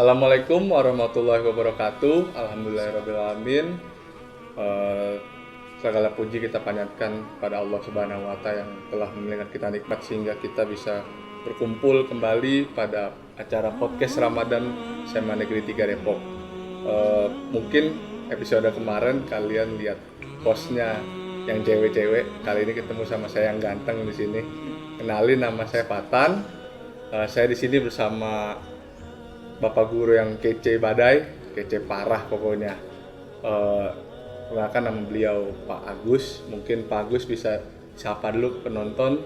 Assalamualaikum warahmatullahi wabarakatuh. Alhamdulillahirrabbilalamin. Segala puji kita panjatkan pada Allah Subhanahu wa Ta'ala yang telah memberikan kita nikmat sehingga kita bisa berkumpul kembali pada acara podcast Ramadan SMA Negeri 3 Depok. Mungkin episode kemarin kalian lihat postnya yang cewek-cewek. Kali ini ketemu sama saya yang ganteng di sini. Kenalin, nama saya Patan. Saya di sini bersama Bapak Guru yang kece badai, kece parah pokoknya. Perkenalkan nama beliau Pak Agus. Mungkin Pak Agus bisa sapa dulu penonton.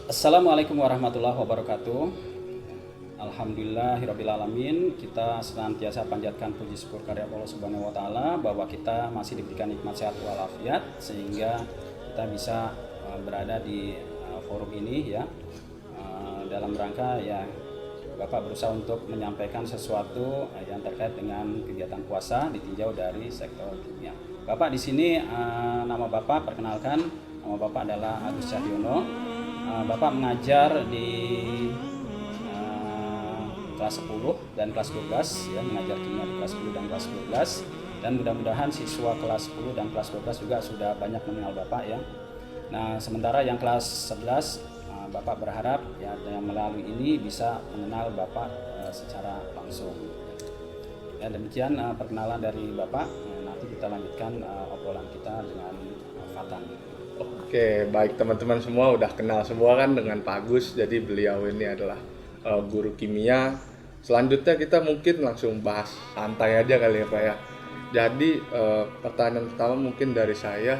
Assalamualaikum warahmatullahi wabarakatuh. Alhamdulillahirrabbilalamin. Kita senantiasa panjatkan puji syukur karya Allah Subhanahu wa Ta'ala bahwa kita masih diberikan nikmat sehat walafiat sehingga kita bisa berada di forum ini ya, dalam rangka ya Bapak berusaha untuk menyampaikan sesuatu yang terkait dengan kegiatan puasa ditinjau dari sektor kimia. Bapak di sini nama Bapak perkenalkan, nama Bapak adalah Agus Cahyono. Bapak mengajar di kelas 10 dan kelas 12 ya, mengajar kimia di kelas 10 dan kelas 12, dan mudah-mudahan siswa kelas 10 dan kelas 12 juga sudah banyak mengenal Bapak ya. Nah, sementara yang kelas 11 Bapak berharap ya melalui ini bisa mengenal Bapak secara langsung. Ya, demikian perkenalan dari Bapak. Nanti kita lanjutkan obrolan kita dengan Fatan. Oke, baik teman-teman semua udah kenal semua kan dengan Pak Agus. Jadi beliau ini adalah guru kimia. Selanjutnya kita mungkin langsung bahas santai aja kali ya Pak ya. Jadi pertanyaan pertama mungkin dari saya,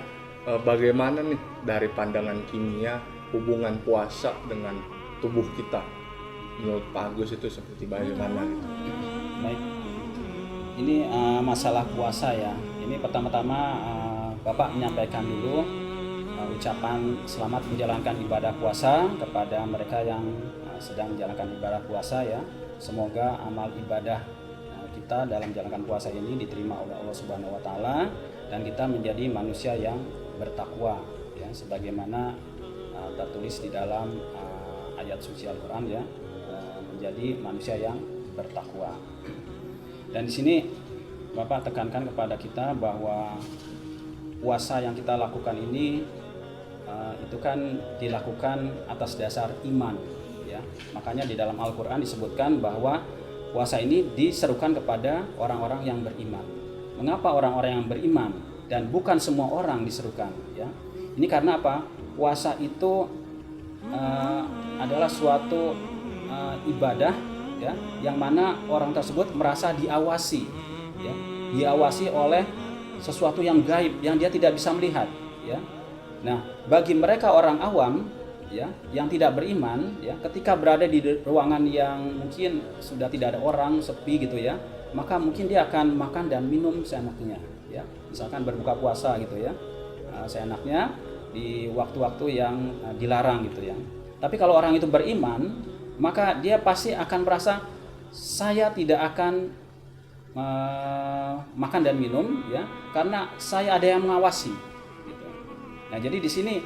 bagaimana nih dari pandangan kimia hubungan puasa dengan tubuh kita? Menurut Pak Agus itu seperti bagaimana gitu? Baik, ini masalah puasa ya. Ini pertama-tama Bapak menyampaikan dulu ucapan selamat menjalankan ibadah puasa kepada mereka yang sedang menjalankan ibadah puasa ya. Semoga amal ibadah kita dalam menjalankan puasa ini diterima oleh Allah Subhanahu wa Ta'ala dan kita menjadi manusia yang bertakwa ya, sebagaimana tertulis di dalam ayat suci Al-Quran ya, menjadi manusia yang bertakwa. Dan di sini Bapak tekankan kepada kita bahwa puasa yang kita lakukan ini itu kan dilakukan atas dasar iman ya. Makanya di dalam Al-Quran disebutkan bahwa puasa ini diserukan kepada orang-orang yang beriman. Mengapa orang-orang yang beriman dan bukan semua orang diserukan ya? Ini karena apa? Puasa itu adalah suatu ibadah ya, yang mana orang tersebut merasa diawasi ya, diawasi oleh sesuatu yang gaib yang dia tidak bisa melihat ya. Nah, bagi mereka orang awam ya yang tidak beriman ya, ketika berada di ruangan yang mungkin sudah tidak ada orang, sepi gitu ya, maka mungkin dia akan makan dan minum seenaknya ya. Misalkan berbuka puasa gitu ya, seenaknya di waktu-waktu yang dilarang gitu ya. Tapi kalau orang itu beriman, maka dia pasti akan merasa saya tidak akan makan dan minum ya, karena saya ada yang mengawasi gitu. Nah, jadi di sini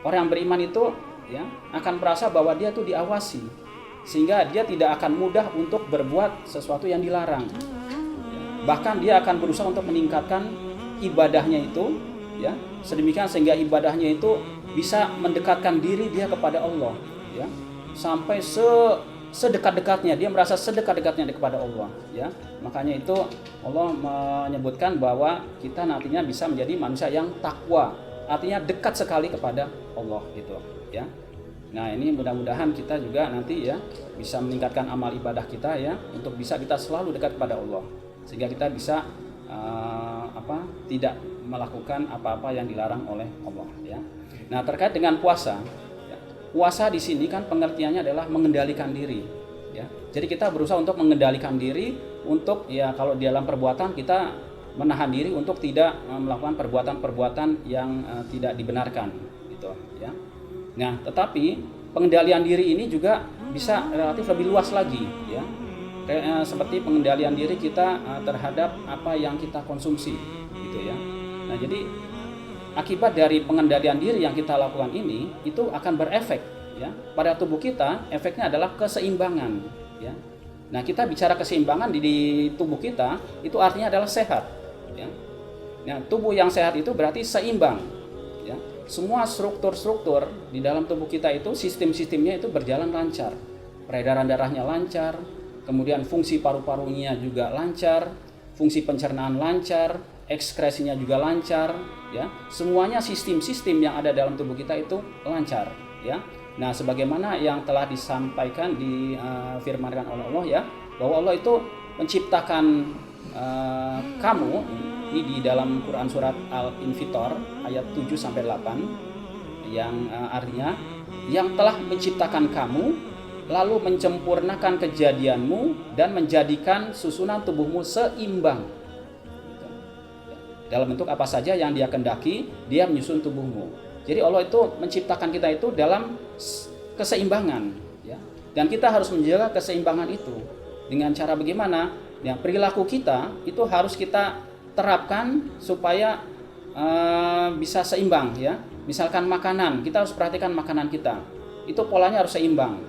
orang yang beriman itu ya akan merasa bahwa dia tuh diawasi, sehingga dia tidak akan mudah untuk berbuat sesuatu yang dilarang. Bahkan dia akan berusaha untuk meningkatkan ibadahnya itu ya, sedemikian sehingga ibadahnya itu bisa mendekatkan diri dia kepada Allah ya, sampai sedekat-dekatnya, dia merasa sedekat-dekatnya kepada Allah ya. Makanya itu Allah menyebutkan bahwa kita nantinya bisa menjadi manusia yang takwa, artinya dekat sekali kepada Allah gitu ya. Nah, ini mudah-mudahan kita juga nanti ya bisa meningkatkan amal ibadah kita ya, untuk bisa kita selalu dekat kepada Allah, sehingga kita bisa tidak melakukan apa-apa yang dilarang oleh Allah ya. Nah, terkait dengan puasa ya, puasa di sini kan pengertiannya adalah mengendalikan diri ya. Jadi kita berusaha untuk mengendalikan diri untuk ya, kalau di dalam perbuatan kita menahan diri untuk tidak melakukan perbuatan-perbuatan yang tidak dibenarkan gitu ya. Nah, tetapi pengendalian diri ini juga bisa relatif lebih luas lagi ya. Seperti pengendalian diri kita terhadap apa yang kita konsumsi gitu ya. Nah, jadi akibat dari pengendalian diri yang kita lakukan ini itu akan berefek ya pada tubuh kita. Efeknya adalah keseimbangan ya. Nah, kita bicara keseimbangan di tubuh kita, itu artinya adalah sehat. Ya. Nah, tubuh yang sehat itu berarti seimbang. Ya. Semua struktur-struktur di dalam tubuh kita itu, sistem-sistemnya itu berjalan lancar. Peredaran darahnya lancar, kemudian fungsi paru-parunya juga lancar, fungsi pencernaan lancar, ekskresinya juga lancar. Ya. Semuanya sistem-sistem yang ada dalam tubuh kita itu lancar. Ya. Nah, sebagaimana yang telah disampaikan di firmankan oleh Allah ya, bahwa Allah itu menciptakan kamu ini di dalam Quran surat Al-Infitor ayat 7 sampai 8 yang artinya yang telah menciptakan kamu lalu menyempurnakan kejadianmu dan menjadikan susunan tubuhmu seimbang. Dalam bentuk apa saja yang Dia kehendaki, Dia menyusun tubuhmu. Jadi Allah itu menciptakan kita itu dalam keseimbangan, ya. Dan kita harus menjaga keseimbangan itu dengan cara bagaimana? Ya, perilaku kita itu harus kita terapkan supaya bisa seimbang, ya. Misalkan makanan, kita harus perhatikan makanan kita. Itu polanya harus seimbang,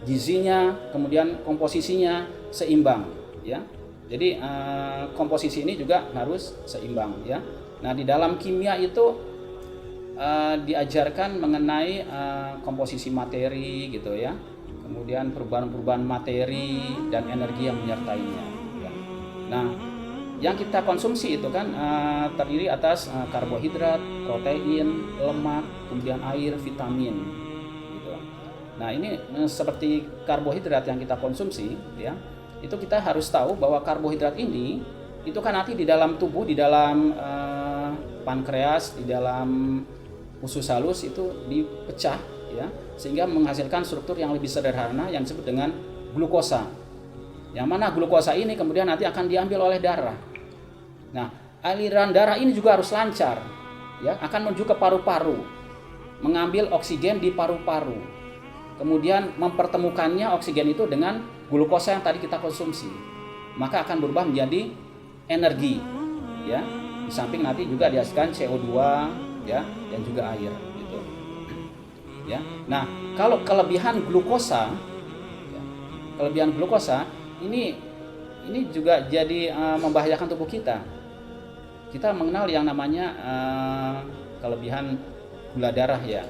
gizinya, kemudian komposisinya seimbang, ya. Jadi komposisi ini juga harus seimbang, ya. Nah, di dalam kimia itu diajarkan mengenai komposisi materi gitu ya, kemudian perubahan-perubahan materi dan energi yang menyertainya ya. Nah, yang kita konsumsi itu kan terdiri atas karbohidrat, protein, lemak, kemudian air, vitamin gitu. Nah, ini seperti karbohidrat yang kita konsumsi ya, itu kita harus tahu bahwa karbohidrat ini itu kan nanti di dalam tubuh, di dalam pankreas, di dalam usus halus itu dipecah ya, sehingga menghasilkan struktur yang lebih sederhana yang disebut dengan glukosa. Yang mana glukosa ini kemudian nanti akan diambil oleh darah. Nah, aliran darah ini juga harus lancar ya, akan menuju ke paru-paru, mengambil oksigen di paru-paru. Kemudian mempertemukannya oksigen itu dengan glukosa yang tadi kita konsumsi. Maka akan berubah menjadi energi ya. Di samping nanti juga dihasilkan CO2 ya, dan juga air gitu ya. Nah, kalau kelebihan glukosa ini juga jadi membahayakan tubuh kita. Kita mengenal yang namanya kelebihan gula darah ya,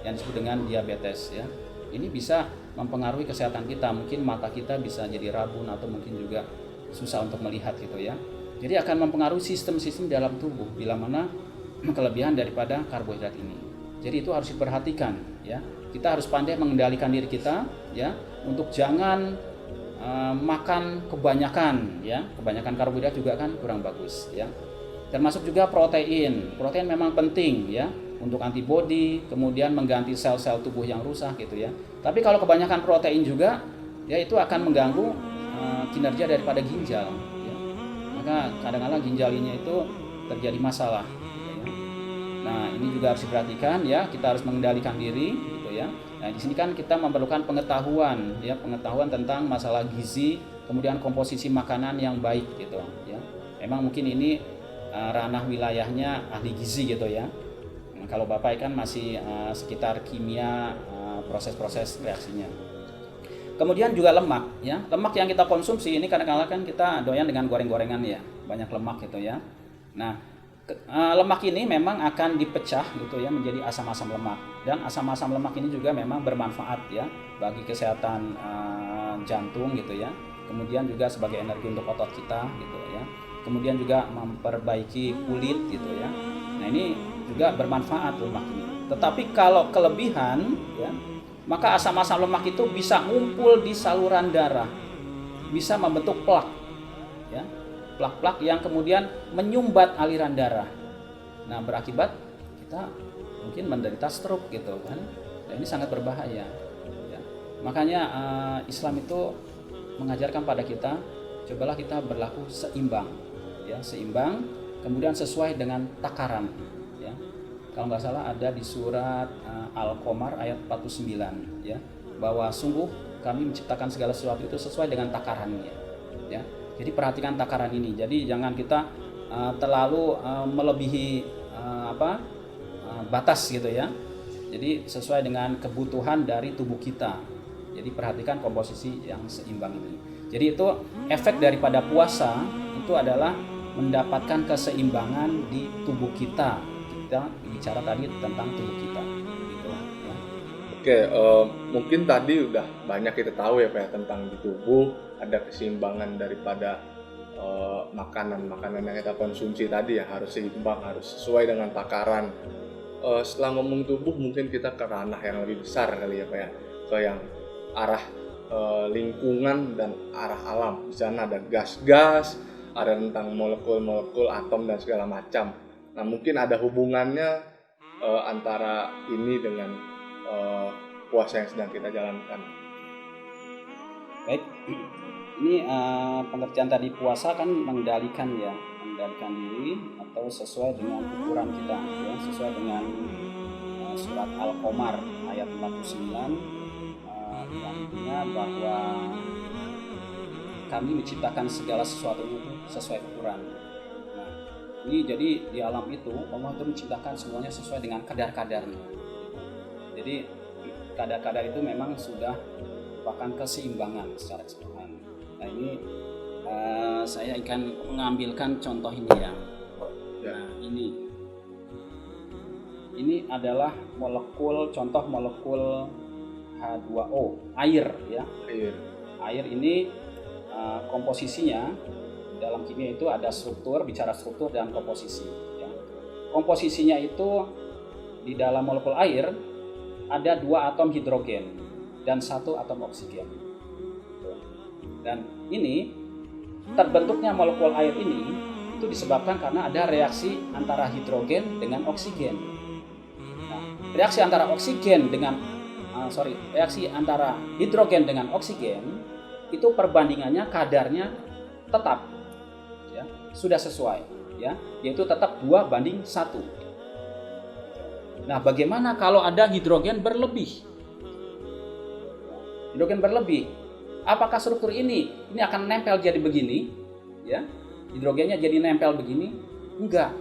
yang disebut dengan diabetes ya. Ini bisa mempengaruhi kesehatan kita, mungkin mata kita bisa jadi rabun atau mungkin juga susah untuk melihat gitu ya. Jadi akan mempengaruhi sistem-sistem dalam tubuh bila mana kelebihan daripada karbohidrat ini. Jadi itu harus diperhatikan ya. Kita harus pandai mengendalikan diri kita ya, untuk jangan makan kebanyakan ya. Kebanyakan karbohidrat juga kan kurang bagus ya. Termasuk juga protein. Protein memang penting ya untuk antibodi, kemudian mengganti sel-sel tubuh yang rusak gitu ya. Tapi kalau kebanyakan protein juga ya itu akan mengganggu kinerja daripada ginjal ya. Maka kadang-kadang ginjal ini itu terjadi masalah. Nah, ini juga harus diperhatikan ya, kita harus mengendalikan diri gitu ya. Nah, di sini kan kita memerlukan pengetahuan ya, pengetahuan tentang masalah gizi, kemudian komposisi makanan yang baik gitu ya. Memang mungkin ini ranah wilayahnya ahli gizi gitu ya. Nah, kalau Bapak kan masih sekitar kimia, proses-proses reaksinya. Kemudian juga lemak ya. Lemak yang kita konsumsi ini kadang-kadang kan kita doyan dengan goreng-gorengan ya, banyak lemak gitu ya. Nah, lemak ini memang akan dipecah gitu ya menjadi asam-asam lemak, dan asam-asam lemak ini juga memang bermanfaat ya bagi kesehatan jantung gitu ya, kemudian juga sebagai energi untuk otot kita gitu ya, kemudian juga memperbaiki kulit gitu ya. Nah, ini juga bermanfaat lemak ini. Tetapi kalau kelebihan ya, maka asam-asam lemak itu bisa ngumpul di saluran darah, bisa membentuk plak ya, plak-plak yang kemudian menyumbat aliran darah. Nah, berakibat kita mungkin menderita stroke gitu kan. Dan ini sangat berbahaya ya. Makanya Islam itu mengajarkan pada kita, cobalah kita berlaku seimbang ya, seimbang, kemudian sesuai dengan takaran ya. Kalau nggak salah ada di surat Al-Qamar ayat 49 ya, bahwa sungguh kami menciptakan segala sesuatu itu sesuai dengan takarannya ya. Jadi perhatikan takaran ini. Jadi jangan kita terlalu melebihi batas gitu ya. Jadi sesuai dengan kebutuhan dari tubuh kita. Jadi perhatikan komposisi yang seimbang ini. Jadi itu efek daripada puasa itu adalah mendapatkan keseimbangan di tubuh kita. Kita bicara tadi tentang tubuh kita. Gitu, ya. Oke, mungkin tadi udah banyak kita tahu ya Pak ya, tentang di tubuh ada keseimbangan daripada makanan-makanan yang kita konsumsi tadi ya, harus seimbang, harus sesuai dengan takaran. Setelah ngomong tubuh mungkin kita ke ranah yang lebih besar kali ya Pak ya, ke yang arah lingkungan dan arah alam. Di sana ada gas-gas, ada tentang molekul-molekul, atom dan segala macam. Nah mungkin ada hubungannya antara ini dengan puasa yang sedang kita jalankan. Baik, ini pengertian tadi puasa kan mengendalikan diri atau sesuai dengan ukuran kita, ya, sesuai dengan surat Al-Qamar ayat 49. Yang intinya bahwa kami menciptakan segala sesuatu itu sesuai ukuran. Nah, ini jadi di alam itu Allah itu menciptakan semuanya sesuai dengan kadar-kadarnya. Jadi kadar-kadar itu memang sudah merupakan keseimbangan secara keseluruhan. Nah ini saya akan mengambilkan contoh ini ya. Nah ini adalah contoh molekul H2O, air ya. Air ini komposisinya dalam kimia itu ada struktur, bicara struktur dan komposisi. Ya. Komposisinya itu di dalam molekul air ada 2 atom hidrogen dan 1 atom oksigen. Dan ini terbentuknya molekul air ini itu disebabkan karena ada reaksi antara hidrogen dengan oksigen. Nah, reaksi antara hidrogen dengan oksigen itu perbandingannya kadarnya tetap ya, sudah sesuai ya, yaitu tetap 2:1. Nah, bagaimana kalau ada hidrogen berlebih? Apakah struktur ini akan nempel jadi begini ya? Hidrogennya jadi nempel begini? Enggak.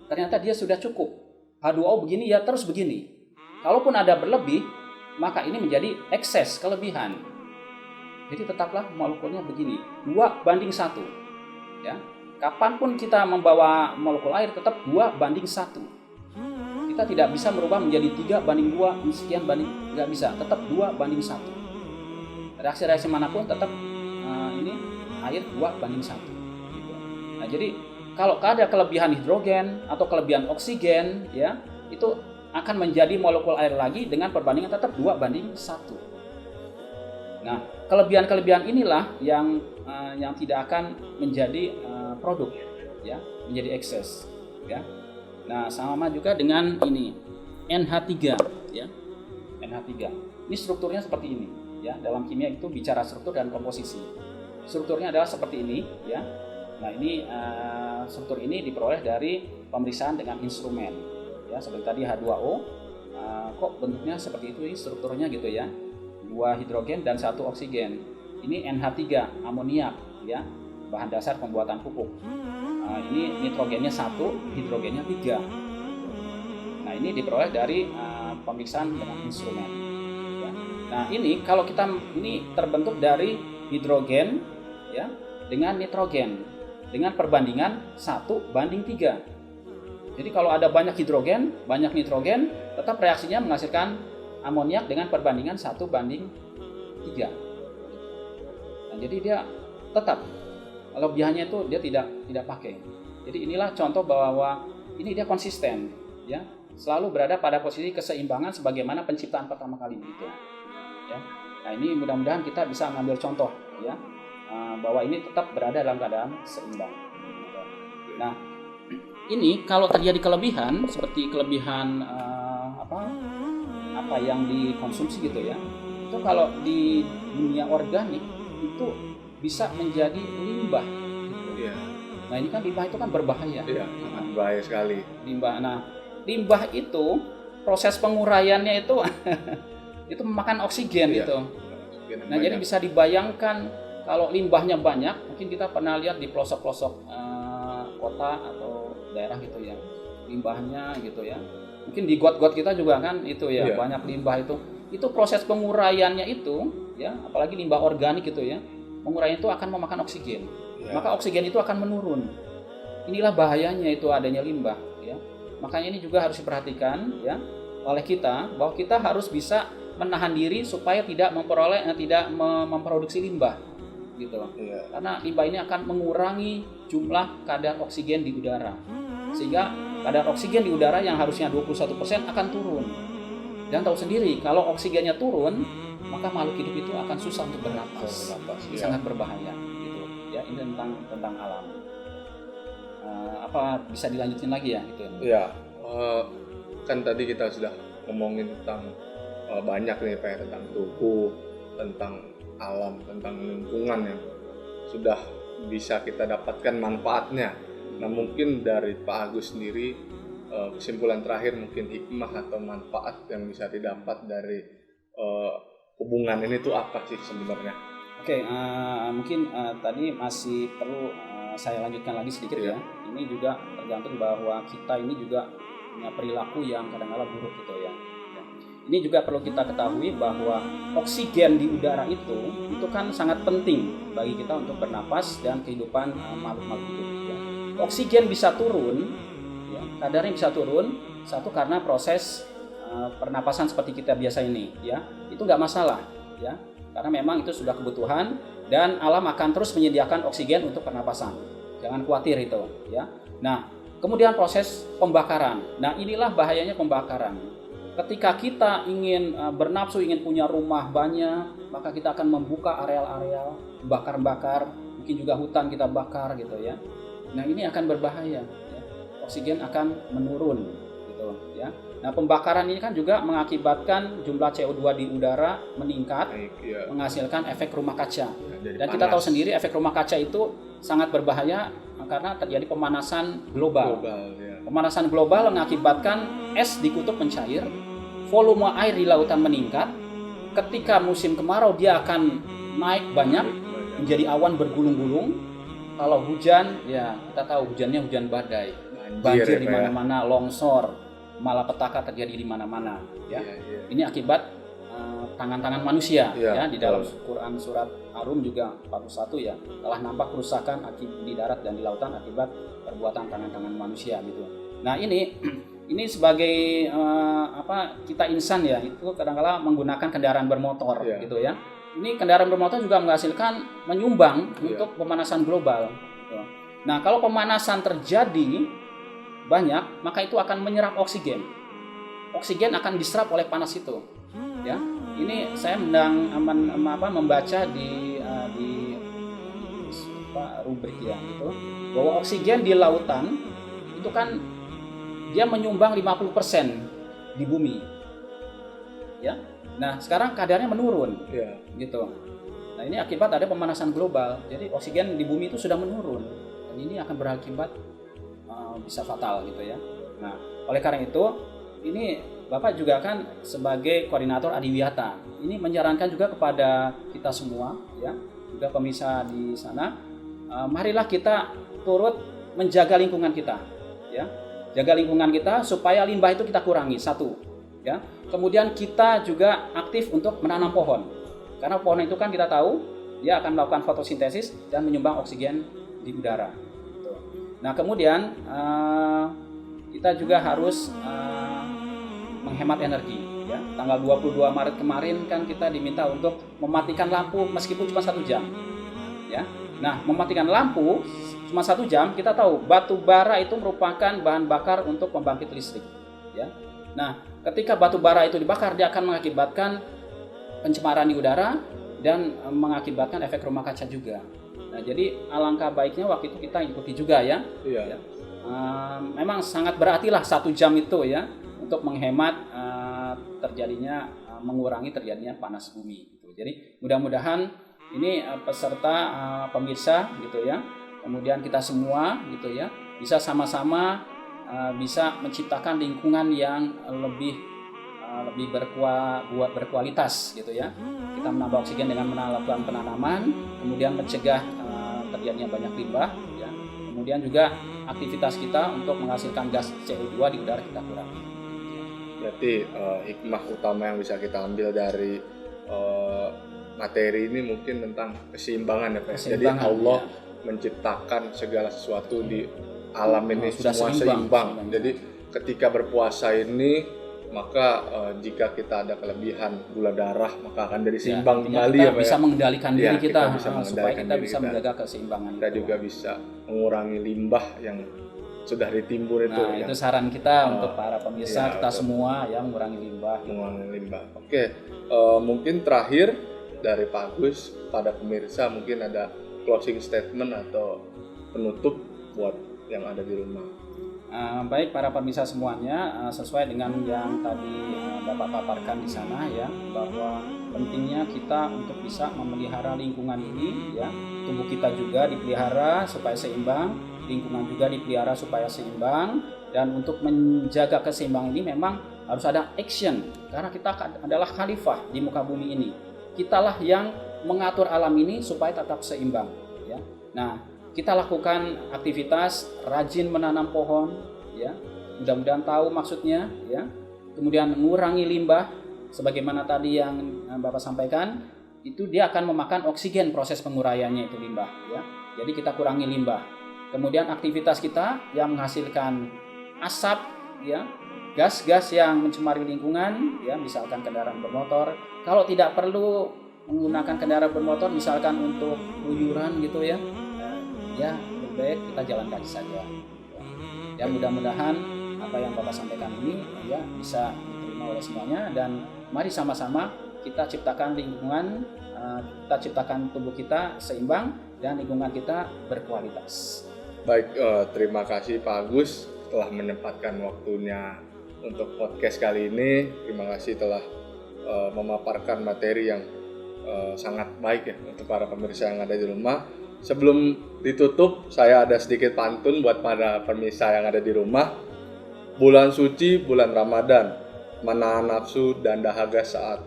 Ternyata dia sudah cukup. H2O begini ya terus begini. Kalaupun ada berlebih, maka ini menjadi ekses, kelebihan. Jadi tetaplah molekulnya begini, 2:1. Ya. Kapanpun kita membawa molekul air tetap 2:1. Kita tidak bisa merubah menjadi 3:2, sekian banding, nggak bisa, tetap 2:1. Reaksi-reaksi manapun tetap ini air 2:1. Gitu. Nah, jadi kalau ada kelebihan hidrogen atau kelebihan oksigen, ya itu akan menjadi molekul air lagi dengan perbandingan tetap 2:1. Nah, kelebihan-kelebihan inilah yang tidak akan menjadi produk, ya, menjadi ekses, ya. Nah, sama juga dengan ini NH3, ya. NH3. Ini strukturnya seperti ini, ya. Dalam kimia itu bicara struktur dan komposisi. Strukturnya adalah seperti ini, ya. Nah, ini struktur ini diperoleh dari pemeriksaan dengan instrumen, ya. Seperti tadi H2O, kok bentuknya seperti itu, strukturnya gitu ya. 2 hidrogen dan 1 oksigen. Ini NH3, amoniak, ya. Bahan dasar pembuatan pupuk. Ini nitrogennya 1, hidrogennya 3. Nah, ini diperoleh dari pemeriksaan dengan instrumen. Ya. Nah, ini kalau kita ini terbentuk dari hidrogen, ya, dengan nitrogen dengan perbandingan 1:3. Jadi kalau ada banyak hidrogen, banyak nitrogen, tetap reaksinya menghasilkan amoniak dengan perbandingan 1:3. Nah, jadi dia tetap kelebihannya itu dia tidak pakai. Jadi inilah contoh bahwa ini dia konsisten, ya, selalu berada pada posisi keseimbangan sebagaimana penciptaan pertama kali itu, ya. Nah, ini mudah-mudahan kita bisa mengambil contoh, ya, bahwa ini tetap berada dalam keadaan seimbang. Nah, ini kalau terjadi kelebihan seperti kelebihan apa yang dikonsumsi gitu ya, itu kalau di dunia organik itu bisa menjadi limbah. Iya. Nah, ini kan limbah itu kan berbahaya. Iya, sangat bahaya sekali. Limbah. Nah, limbah itu proses penguraiannya itu itu memakan oksigen, iya, gitu. Nah, banyak. Jadi bisa dibayangkan kalau limbahnya banyak, mungkin kita pernah lihat di pelosok-pelosok kota atau daerah gitu ya, limbahnya gitu ya. Mungkin di got-got kita juga kan itu ya, iya, banyak limbah itu. Itu proses penguraiannya itu ya, apalagi limbah organik gitu ya. mengurangi itu akan memakan oksigen. Ya. Maka oksigen itu akan menurun. Inilah bahayanya itu adanya limbah, ya. Makanya ini juga harus diperhatikan, ya, oleh kita, bahwa kita harus bisa menahan diri supaya tidak memproduksi limbah, gitu. Ya. Karena limbah ini akan mengurangi jumlah kadar oksigen di udara, sehingga kadar oksigen di udara yang harusnya 21% akan turun. Dan tahu sendiri, kalau oksigennya turun, maka makhluk hidup itu akan susah untuk bernapas. Ya. Sangat berbahaya, gitu. Ya, ini tentang alam. Apa bisa dilanjutin lagi ya, gitu? Ya, kan tadi kita sudah ngomongin tentang banyak nih Pak, tentang tubuh, tentang alam, tentang lingkungan yang sudah bisa kita dapatkan manfaatnya. Nah, mungkin dari Pak Agus sendiri, kesimpulan terakhir, mungkin hikmah atau manfaat yang bisa didapat dari hubungan ini tuh apa sih sebenarnya? Oke, mungkin tadi masih perlu saya lanjutkan lagi sedikit, ya. Ini juga tergantung bahwa kita ini juga punya perilaku yang kadang-kadang buruk gitu, ya. Ini juga perlu kita ketahui bahwa oksigen di udara itu kan sangat penting bagi kita untuk bernapas dan kehidupan makhluk-makhluk hidup, ya. Oksigen bisa turun, ya, kadarnya bisa turun, satu karena proses pernapasan seperti kita biasa ini, ya. Itu nggak masalah, ya. Karena memang itu sudah kebutuhan dan alam akan terus menyediakan oksigen untuk pernapasan. Jangan khawatir itu, ya. Nah, kemudian proses pembakaran. Nah, inilah bahayanya pembakaran. Ketika kita ingin bernafsu, ingin punya rumah banyak, maka kita akan membuka areal-areal, bakar-bakar, mungkin juga hutan kita bakar gitu, ya. Nah, ini akan berbahaya, ya. Oksigen akan menurun gitu, ya. Nah, pembakaran ini kan juga mengakibatkan jumlah CO2 di udara meningkat, Ya. menghasilkan efek rumah kaca. Dan Jadi kita panas. tahu sendiri efek rumah kaca itu sangat berbahaya karena terjadi pemanasan global. Ya. Pemanasan global mengakibatkan es di kutub mencair, volume air di lautan meningkat. Ketika musim kemarau dia akan naik banyak menjadi awan bergulung-gulung. Kalau hujan, ya kita tahu hujannya hujan badai, banjir di mana-mana, longsor, malapetaka terjadi di mana-mana, ya. Ini akibat tangan-tangan manusia, ya. Di dalam Quran surat Ar-Rum juga 41, ya, telah nampak kerusakan di darat dan di lautan akibat perbuatan tangan-tangan manusia gitu. Nah, ini sebagai kita insan, ya, itu kadang-kala menggunakan kendaraan bermotor, gitu, ya. Ini kendaraan bermotor juga menghasilkan menyumbang untuk pemanasan global, gitu. Nah, kalau pemanasan terjadi banyak, maka itu akan menyerap oksigen. Oksigen akan diserap oleh panas itu, ya. Ini saya membaca di rubrik, ya, gitu, bahwa oksigen di lautan itu kan dia menyumbang 50% di bumi, ya. Nah, sekarang kadarnya menurun, gitu. Nah, ini akibat ada pemanasan global. Jadi oksigen di bumi itu sudah menurun, dan ini akan berakibat bisa fatal, gitu, ya. Nah, oleh karena itu, ini Bapak juga kan sebagai koordinator Adiwiyata, ini menyarankan juga kepada kita semua, ya, juga pemirsa di sana, marilah kita turut menjaga lingkungan kita, ya. Jaga lingkungan kita supaya limbah itu kita kurangi, satu, ya. Kemudian kita juga aktif untuk menanam pohon, karena pohon itu kan kita tahu dia akan melakukan fotosintesis dan menyumbang oksigen di udara. Nah, kemudian kita juga harus menghemat energi, ya. Tanggal 22 Maret kemarin kan kita diminta untuk mematikan lampu meskipun cuma 1 jam, ya. Nah, mematikan lampu cuma 1 jam, kita tahu batu bara itu merupakan bahan bakar untuk pembangkit listrik, ya. Nah, ketika batu bara itu dibakar, dia akan mengakibatkan pencemaran di udara dan mengakibatkan efek rumah kaca juga. Nah, jadi alangkah baiknya waktu itu kita ikuti juga, ya. Ya. Memang sangat berartilah 1 jam itu, ya, untuk menghemat mengurangi terjadinya panas bumi, gitu. Jadi mudah-mudahan ini peserta pemirsa, gitu, ya, kemudian kita semua, gitu, ya, bisa sama-sama bisa menciptakan lingkungan yang lebih berkualitas, gitu, ya. Kita menambah oksigen dengan melakukan penanaman, kemudian mencegah terjadinya banyak limbah, ya. Kemudian juga aktivitas kita untuk menghasilkan gas CO2 di udara kita kurangi. Berarti hikmah utama yang bisa kita ambil dari materi ini mungkin tentang keseimbangan ya Pak. Jadi Keseimbangan, Allah ya. menciptakan segala sesuatu di alam ini sudah semua seimbang. seimbang. Jadi ketika berpuasa ini maka jika kita ada kelebihan gula darah maka akan dari seimbang intinya kembali kita ya Pak. bisa mengendalikan diri kita, bisa supaya mengendalikan kita diri bisa menjaga keseimbangan kita itu. juga bisa mengurangi limbah yang sudah ditimbun itu. Nah, itu saran kita untuk para iya, pemirsa kita betul. semua ya, mengurangi limbah. Mengurangi limbah. Oke, mungkin terakhir dari Pak Agus pada pemirsa mungkin ada closing statement atau penutup buat yang ada di rumah. Baik para pemirsa semuanya, sesuai dengan yang tadi Bapak paparkan di sana ya, bahwa pentingnya kita untuk bisa memelihara lingkungan ini ya, tubuh kita juga dipelihara supaya seimbang, lingkungan juga dipelihara supaya seimbang, dan untuk menjaga keseimbangan ini memang harus ada action, karena kita adalah khalifah di muka bumi ini. Kitalah yang mengatur alam ini supaya tetap seimbang ya. Nah, kita lakukan aktivitas rajin menanam pohon ya, mudah-mudahan tahu maksudnya ya, kemudian mengurangi limbah sebagaimana tadi yang Bapak sampaikan, itu dia akan memakan oksigen proses penguraiannya itu limbah ya, jadi kita kurangi limbah. Kemudian aktivitas kita yang menghasilkan asap ya, gas-gas yang mencemari lingkungan ya, misalkan kendaraan bermotor, kalau tidak perlu menggunakan kendaraan bermotor misalkan untuk keluyuran gitu ya, ya lebih baik kita jalan kaki saja. Ya mudah-mudahan apa yang Bapak sampaikan ini ya bisa diterima oleh semuanya, dan mari sama-sama kita ciptakan lingkungan, kita ciptakan tubuh kita seimbang dan lingkungan kita berkualitas. Baik, terima kasih Pak Agus telah menyempatkan waktunya untuk podcast kali ini. Terima kasih telah memaparkan materi yang sangat baik ya untuk para pemirsa yang ada di rumah. Sebelum ditutup, saya ada sedikit pantun buat para pemirsa yang ada di rumah. Bulan suci, bulan Ramadan, menahan nafsu dan dahaga saat.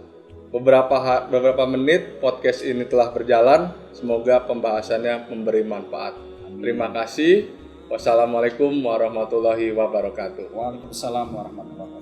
Beberapa menit podcast ini telah berjalan. Semoga pembahasannya memberi manfaat. Terima kasih. Wassalamualaikum warahmatullahi wabarakatuh. Waalaikumsalam warahmatullahi wabarakatuh.